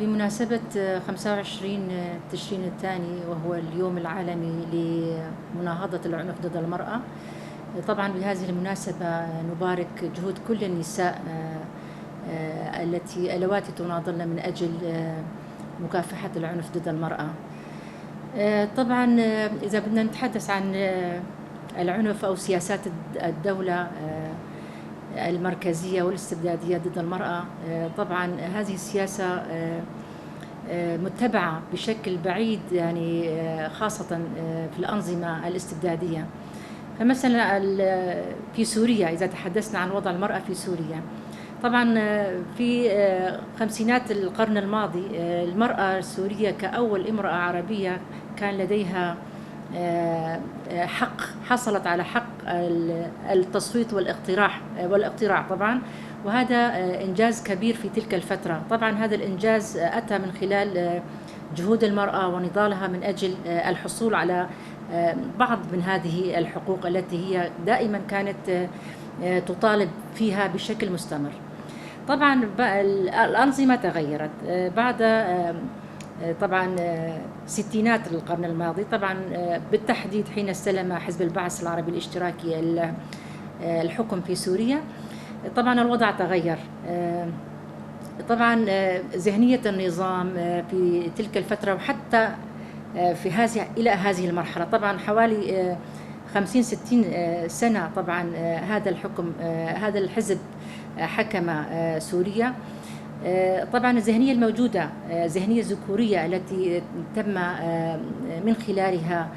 بمناسبة 25 تشرين الثاني وهو اليوم العالمي لمناهضة العنف ضد المرأة. طبعا بهذه المناسبة نبارك جهود كل النساء اللواتي تناضلن من أجل مكافحة العنف ضد المرأة. طبعا إذا بدنا نتحدث عن العنف أو سياسات الدولة المركزية والاستبدادية ضد المرأة، طبعا هذه السياسة متبعة بشكل بعيد، يعني خاصة في الأنظمة الاستبدادية. فمثلا في سوريا، إذا تحدثنا عن وضع المرأة في سوريا، طبعا في خمسينات القرن الماضي المرأة السورية كأول امرأة عربية كان لديها حصلت على حق التصويت والاقتراع طبعا، وهذا إنجاز كبير في تلك الفترة. طبعا هذا الإنجاز أتى من خلال جهود المرأة ونضالها من أجل الحصول على بعض من هذه الحقوق التي هي دائما كانت تطالب فيها بشكل مستمر. طبعا الأنظمة تغيرت بعد طبعا ستينات القرن الماضي، طبعا بالتحديد حين استلم حزب البعث العربي الاشتراكي الحكم في سوريا. طبعا الوضع تغير. طبعا ذهنية النظام في تلك الفترة وحتى إلى هذه المرحلة، طبعا حوالي 50-60 سنة طبعا هذا الحزب حكم سوريا. طبعا الذهنية الموجودة ذهنية ذكورية التي تم من خلالها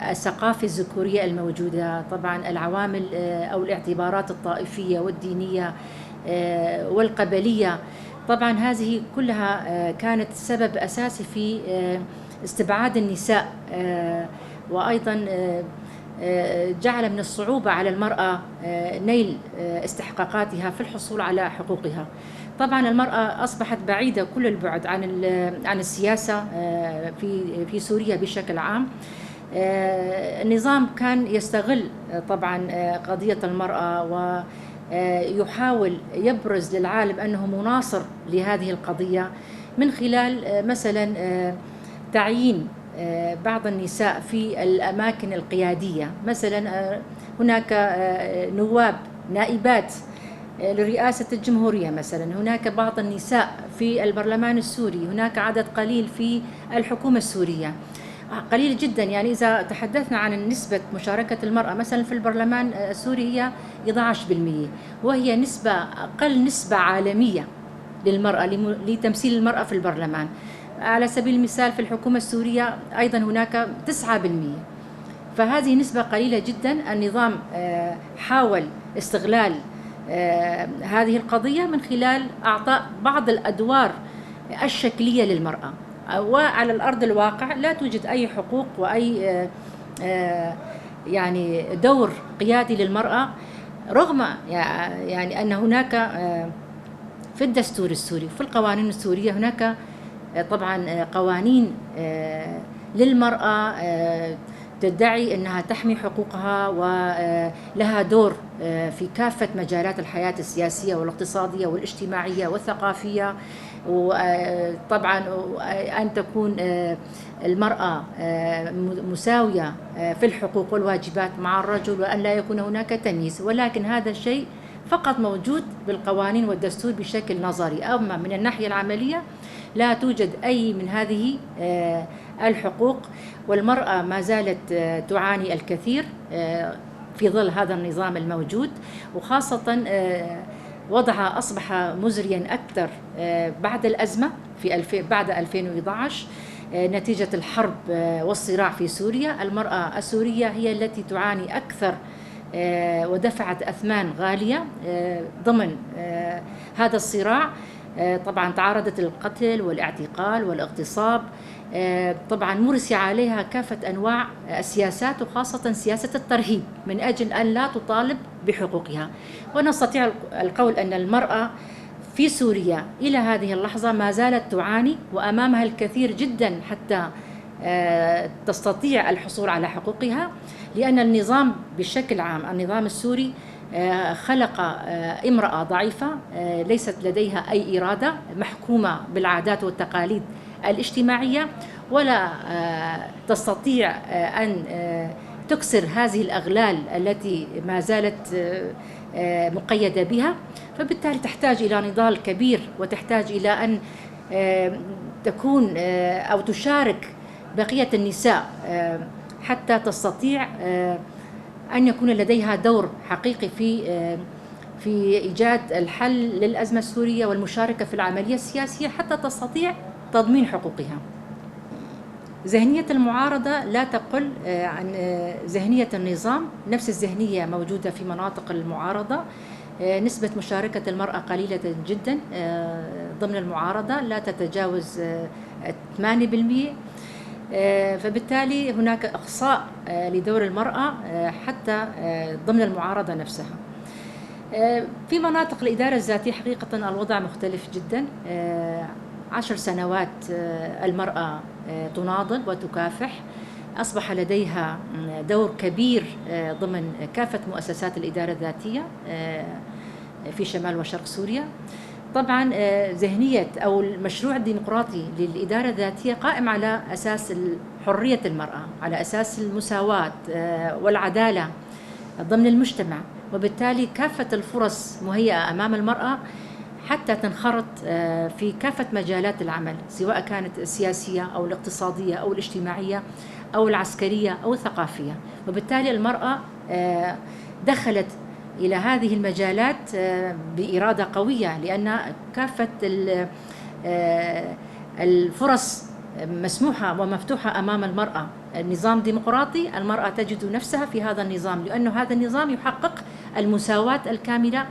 الثقافة الذكورية الموجودة، طبعا العوامل أو الاعتبارات الطائفية والدينية والقبلية، طبعا هذه كلها كانت سبب أساسي في استبعاد النساء، وأيضا جعل من الصعوبة على المرأة نيل استحقاقاتها في الحصول على حقوقها. طبعا المرأة أصبحت بعيدة كل البعد عن السياسة في سوريا بشكل عام. النظام كان يستغل طبعا قضية المرأة ويحاول يبرز للعالم أنه مناصر لهذه القضية من خلال مثلا تعيين بعض النساء في الأماكن القيادية. مثلا هناك نائبات لرئاسة الجمهورية، مثلا هناك بعض النساء في البرلمان السوري، هناك عدد قليل في الحكومة السورية، قليل جدا. يعني إذا تحدثنا عن نسبة مشاركة المرأة مثلا في البرلمان السوري هي 11%، وهي أقل نسبة عالمية للمرأة لتمثيل المرأة في البرلمان. على سبيل المثال في الحكومة السورية أيضا هناك 9%، فهذه نسبة قليلة جدا. النظام حاول استغلال هذه القضية من خلال إعطاء بعض الأدوار الشكلية للمرأة، وعلى الأرض الواقع لا توجد أي حقوق وأي يعني دور قيادي للمرأة، رغم يعني أن هناك في الدستور السوري في القوانين السورية هناك طبعا قوانين للمرأة تدعي أنها تحمي حقوقها ولها دور في كافة مجالات الحياة السياسية والاقتصادية والاجتماعية والثقافية، وطبعا أن تكون المرأة مساوية في الحقوق والواجبات مع الرجل، وأن لا يكون هناك تمييز. ولكن هذا الشيء فقط موجود بالقوانين والدستور بشكل نظري، أما من الناحية العملية لا توجد أي من هذه الحقوق، والمرأة ما زالت تعاني الكثير في ظل هذا النظام الموجود، وخاصة وضعها أصبح مزريا أكثر بعد الأزمة بعد 2011 نتيجة الحرب والصراع في سوريا. المرأة السورية هي التي تعاني أكثر ودفعت أثمان غالية ضمن هذا الصراع. طبعا تعرضت للقتل والاعتقال والاغتصاب. طبعا مرسي عليها كافة أنواع السياسات، وخاصة سياسة الترهيب من أجل أن لا تطالب بحقوقها. ونستطيع القول أن المرأة في سوريا إلى هذه اللحظة ما زالت تعاني، وأمامها الكثير جدا حتى تستطيع الحصول على حقوقها، لأن النظام بشكل عام النظام السوري خلق امرأة ضعيفة ليست لديها أي إرادة، محكومة بالعادات والتقاليد الاجتماعية، ولا تستطيع أن تكسر هذه الأغلال التي ما زالت مقيدة بها. فبالتالي تحتاج إلى نضال كبير، وتحتاج إلى أن تكون أو تشارك بقية النساء حتى تستطيع أن يكون لديها دور حقيقي في إيجاد الحل للأزمة السورية والمشاركة في العملية السياسية حتى تستطيع تضمين حقوقها. ذهنية المعارضة لا تقل عن ذهنية النظام، نفس الذهنية موجودة في مناطق المعارضة. نسبة مشاركة المرأة قليلة جدا ضمن المعارضة، لا تتجاوز 8%. فبالتالي هناك إقصاء لدور المرأة حتى ضمن المعارضة نفسها. في مناطق الإدارة الذاتية حقيقة الوضع مختلف جدا. 10 سنوات المرأة تناضل وتكافح، أصبح لديها دور كبير ضمن كافة مؤسسات الإدارة الذاتية في شمال وشرق سوريا. طبعا ذهنية أو المشروع الديمقراطي للإدارة الذاتية قائم على أساس حرية المرأة، على أساس المساواة والعدالة ضمن المجتمع، وبالتالي كافة الفرص مهيئة أمام المرأة حتى تنخرط في كافة مجالات العمل، سواء كانت السياسية أو الاقتصادية أو الاجتماعية أو العسكرية أو الثقافية. وبالتالي المرأة دخلت إلى هذه المجالات بإرادة قوية، لأن كافة الفرص مسموحة ومفتوحة أمام المرأة. النظام ديمقراطي، المرأة تجد نفسها في هذا النظام، لأن هذا النظام يحقق المساواة الكاملة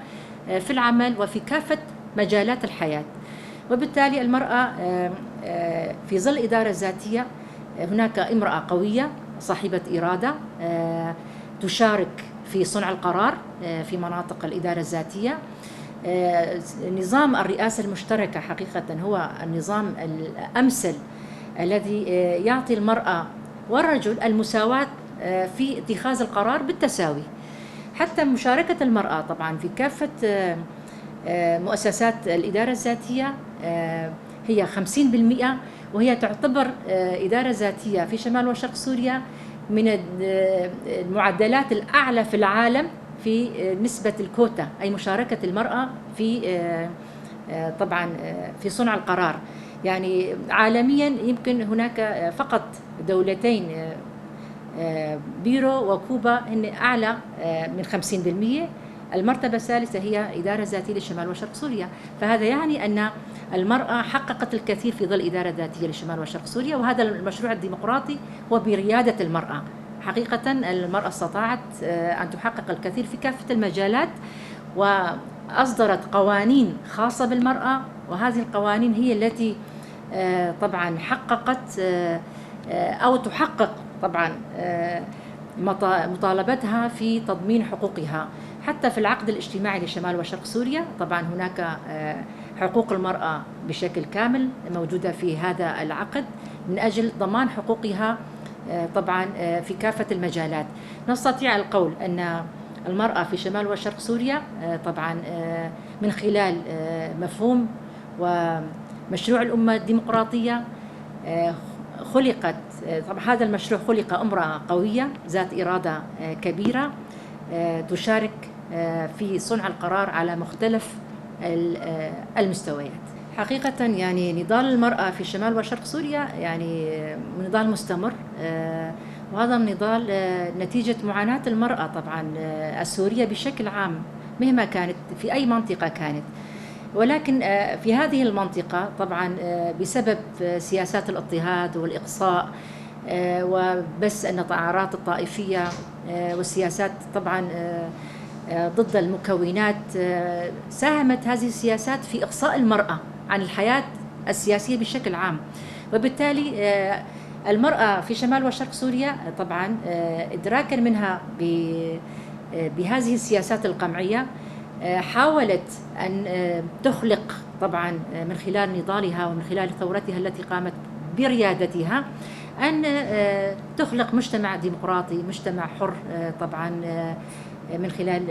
في العمل وفي كافة مجالات الحياة. وبالتالي المرأة في ظل إدارة ذاتية هناك امرأة قوية صاحبة إرادة تشارك في صنع القرار في مناطق الإدارة الذاتية. نظام الرئاسة المشتركة حقيقة هو النظام الأمثل الذي يعطي المرأة والرجل المساواة في اتخاذ القرار بالتساوي. حتى مشاركة المرأة طبعا في كافة مؤسسات الإدارة الذاتية هي 50%، وهي تعتبر إدارة ذاتية في شمال وشرق سوريا من المعدلات الأعلى في العالم في نسبة الكوتا، أي مشاركة المرأة في طبعا في صنع القرار. يعني عالميا يمكن هناك فقط دولتين، بيرو وكوبا، هن أعلى من 50%. المرتبة الثالثة هي إدارة ذاتية لشمال وشرق سوريا. فهذا يعني أن المرأة حققت الكثير في ظل إدارة ذاتية لشمال وشرق سوريا، وهذا المشروع الديمقراطي هو بريادة المرأة. حقيقة المرأة استطاعت أن تحقق الكثير في كافة المجالات، وأصدرت قوانين خاصة بالمرأة، وهذه القوانين هي التي طبعا حققت أو تحقق طبعا مطالبتها في تضمين حقوقها. حتى في العقد الاجتماعي لشمال وشرق سوريا طبعا هناك حقوق المرأة بشكل كامل موجودة في هذا العقد من أجل ضمان حقوقها طبعا في كافة المجالات. نستطيع القول أن المرأة في شمال وشرق سوريا طبعا من خلال مفهوم ومشروع الأمة الديمقراطية خلقت، طبعا هذا المشروع خلق امرأة قوية ذات إرادة كبيرة تشارك في صنع القرار على مختلف المستويات. حقيقة يعني نضال المرأة في شمال وشرق سوريا يعني نضال مستمر، وهذا النضال نتيجة معاناة المرأة طبعا السورية بشكل عام مهما كانت في أي منطقة كانت، ولكن في هذه المنطقة طبعا بسبب سياسات الاضطهاد والإقصاء وبس النعرات الطائفية والسياسات طبعا ضد المكونات، ساهمت هذه السياسات في إقصاء المرأة عن الحياة السياسية بشكل عام. وبالتالي المرأة في شمال وشرق سوريا طبعا إدراكا منها بهذه السياسات القمعية حاولت أن تخلق طبعا من خلال نضالها ومن خلال ثورتها التي قامت بريادتها أن تخلق مجتمع ديمقراطي، مجتمع حر طبعا من خلال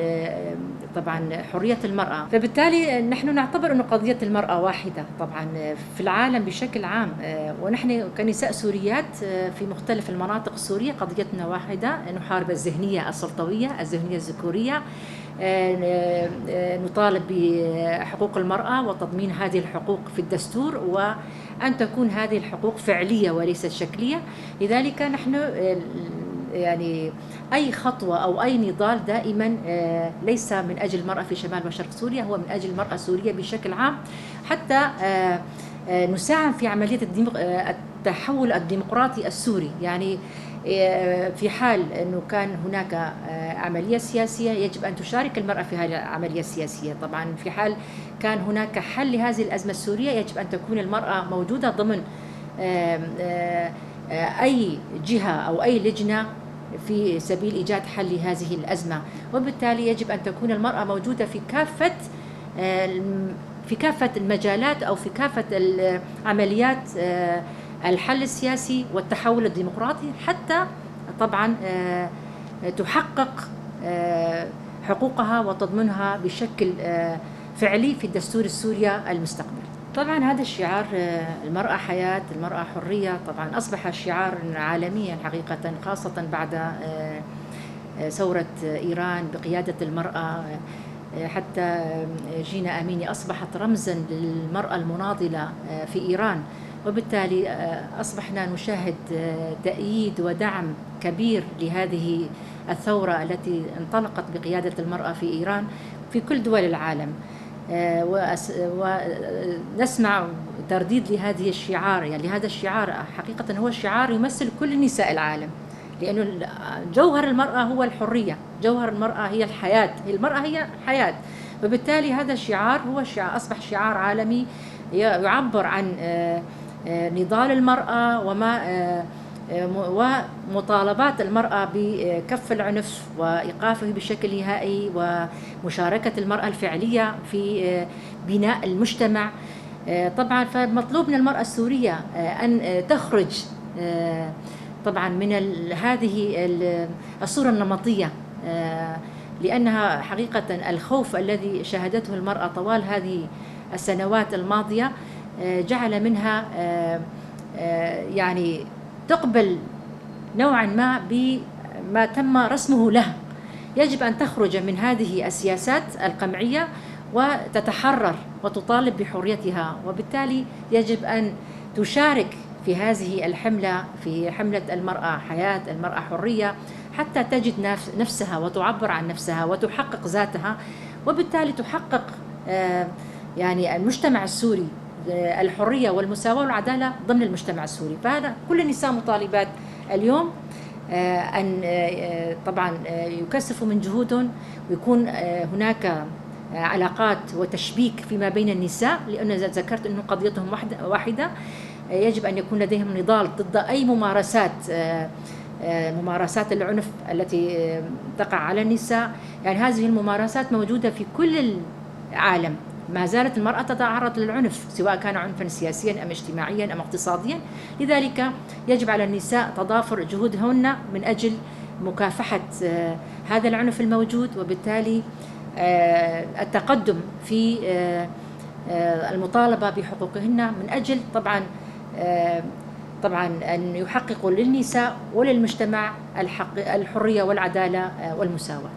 طبعا حرية المرأة. فبالتالي نحن نعتبر أن قضية المرأة واحدة طبعا في العالم بشكل عام، ونحن كنساء سوريات في مختلف المناطق السورية قضيتنا واحدة، نحارب الذهنية السلطوية، الذهنية الذكورية، نطالب بحقوق المرأة وتضمين هذه الحقوق في الدستور، وأن تكون هذه الحقوق فعلية وليست شكلية. لذلك نحن يعني أي خطوة أو أي نضال دائما ليس من أجل المرأة في شمال وشرق سوريا، هو من أجل المرأة السورية بشكل عام، حتى نساهم في عملية التحول الديمقراطي السوري. يعني في حال أنه كان هناك عملية سياسية يجب أن تشارك المرأة في هذه العملية السياسية. طبعا في حال كان هناك حل لهذه الأزمة السورية يجب أن تكون المرأة موجودة ضمن أي جهة أو أي لجنة في سبيل إيجاد حل لهذه الأزمة. وبالتالي يجب أن تكون المرأة موجودة في كافة المجالات أو في كافة عمليات الحل السياسي والتحول الديمقراطي، حتى طبعا تحقق حقوقها وتضمنها بشكل فعلي في الدستور السوري المستقبل. طبعا هذا الشعار المرأة حياة، المرأة حرية، طبعا أصبح شعار عالميا حقيقة، خاصة بعد ثورة إيران بقيادة المرأة. حتى جينا أميني أصبحت رمزا للمرأة المناضلة في إيران، وبالتالي أصبحنا نشاهد تأييد ودعم كبير لهذه الثورة التي انطلقت بقيادة المرأة في إيران في كل دول العالم. ونسمع ترديد لهذه الشعار، يعني هذا الشعار حقيقة هو شعار يمثل كل نساء العالم، لأنه جوهر المرأة هو الحرية، جوهر المرأة هي الحياة، المرأة هي حياة. وبالتالي هذا الشعار هو أصبح شعار عالمي يعبر عن نضال المرأة ومطالبات المرأة بكف العنف وإيقافه بشكل نهائي، ومشاركة المرأة الفعلية في بناء المجتمع. طبعا فمطلوب من المرأة السورية أن تخرج طبعا من هذه الصورة النمطية، لأنها حقيقة الخوف الذي شهدته المرأة طوال هذه السنوات الماضية جعل منها يعني تقبل نوعا ما بما تم رسمه له. يجب أن تخرج من هذه السياسات القمعية وتتحرر وتطالب بحريتها، وبالتالي يجب أن تشارك في هذه الحملة، في حملة المرأة حياة، المرأة حرية، حتى تجد نفسها وتعبر عن نفسها وتحقق ذاتها، وبالتالي تحقق يعني المجتمع السوري الحرية والمساواة والعدالة ضمن المجتمع السوري. فهذا كل النساء مطالبات اليوم أن طبعا يكثفوا من جهودهم، ويكون هناك علاقات وتشبيك فيما بين النساء، لأن ذكرت أنه قضيتهم واحدة. يجب أن يكون لديهم نضال ضد أي ممارسات العنف التي تقع على النساء. يعني هذه الممارسات موجودة في كل العالم، ما زالت المرأة تتعرض للعنف، سواء كان عنفا سياسيا أم اجتماعيا أم اقتصاديا. لذلك يجب على النساء تضافر جهودهن من أجل مكافحة هذا العنف الموجود، وبالتالي التقدم في المطالبة بحقوقهن من أجل طبعا أن يحققوا للنساء وللمجتمع الحرية والعدالة والمساواة.